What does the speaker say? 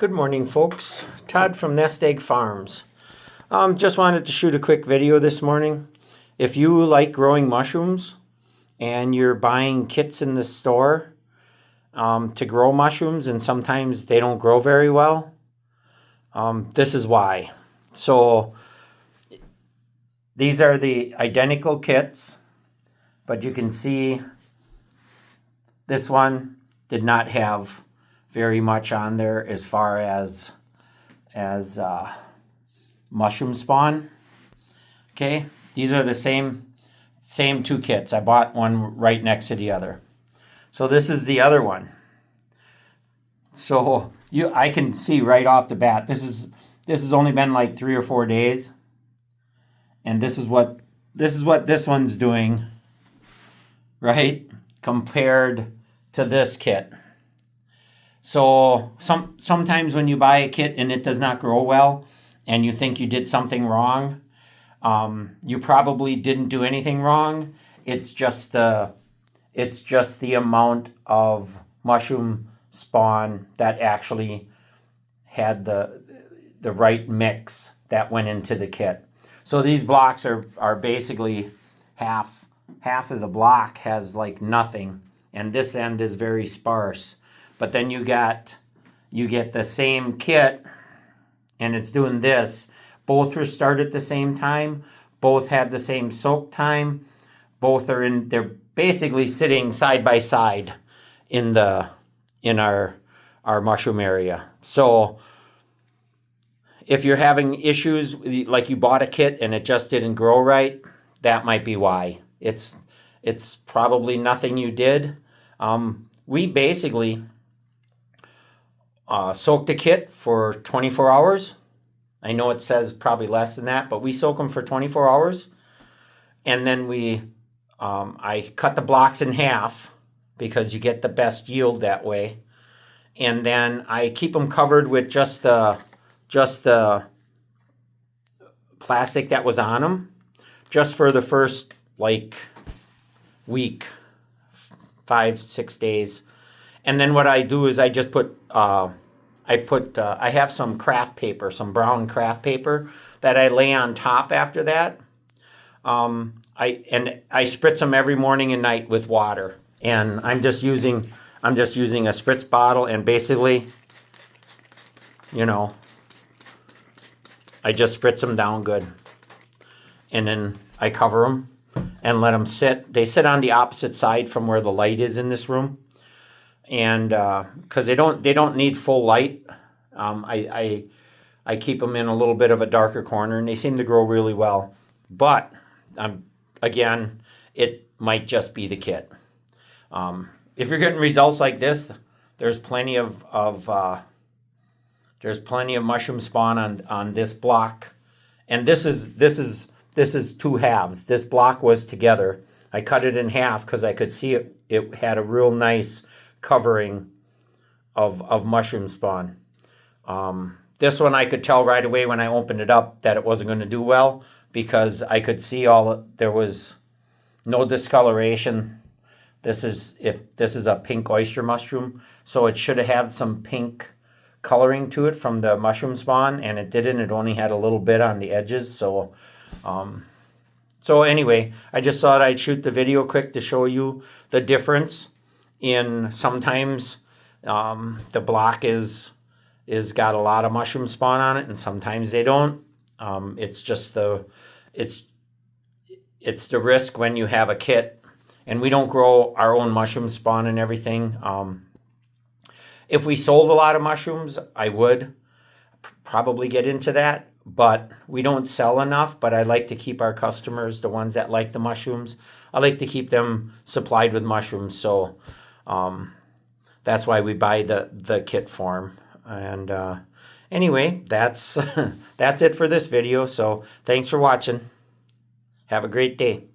Good morning, folks. Todd from Nest Egg Farms. Just wanted to shoot a quick video this morning. If you like growing mushrooms and you're buying kits in the store to grow mushrooms and sometimes they don't grow very well, this is why. So these are the identical kits, but you can see this one did not have very much on there as far as mushroom spawn. Okay, these are the same two kits. I bought one right next to the other. So this is the other one. So I can see right off the bat, this has only been like 3 or 4 days, and this is what this one's doing, right, compared to this kit. So sometimes when you buy a kit and it does not grow well and you think you did something wrong, you probably didn't do anything wrong. It's just the amount of mushroom spawn that actually had the right mix that went into the kit. So these blocks are basically half of the block has like nothing, and this end is very sparse. But then you get the same kit, and it's doing this. Both were started at the same time. Both had the same soak time. They're basically sitting side by side in our mushroom area. So if you're having issues, like you bought a kit and it just didn't grow right, that might be why. It's probably nothing you did. We basically soak the kit for 24 hours. I know it says probably less than that, but we soak them for 24 hours. And then I cut the blocks in half because you get the best yield that way. And then I keep them covered with just the plastic that was on them, just for the first like week, 5-6 days. And then what I do is I just put I have some craft paper, some brown craft paper that I lay on top after that. I spritz them every morning and night with water. And I'm just using a spritz bottle, and basically, I just spritz them down good. And then I cover them and let them sit. They sit on the opposite side from where the light is in this room. And because they don't need full light, I keep them in a little bit of a darker corner, and they seem to grow really well. But again, it might just be the kit. If you're getting results like this, there's plenty of mushroom spawn on this block, and this is two halves. This block was together. I cut it in half because I could see it had a real nice covering of mushroom spawn. This one I could tell right away when I opened it up that it wasn't going to do well, because I could see there was no discoloration. This is a pink oyster mushroom, so it should have had some pink coloring to it from the mushroom spawn, and it didn't. It only had a little bit on the edges. So anyway, I just thought I'd shoot the video quick to show you the difference in sometimes the block is got a lot of mushroom spawn on it, and sometimes they don't. It's just it's the risk when you have a kit, and we don't grow our own mushroom spawn and everything. If we sold a lot of mushrooms, I would probably get into that, but we don't sell enough. But I like to keep our customers, the ones that like the mushrooms, I like to keep them supplied with mushrooms. So that's why we buy the kit form. And anyway, that's it for this video. So thanks for watching. Have a great day.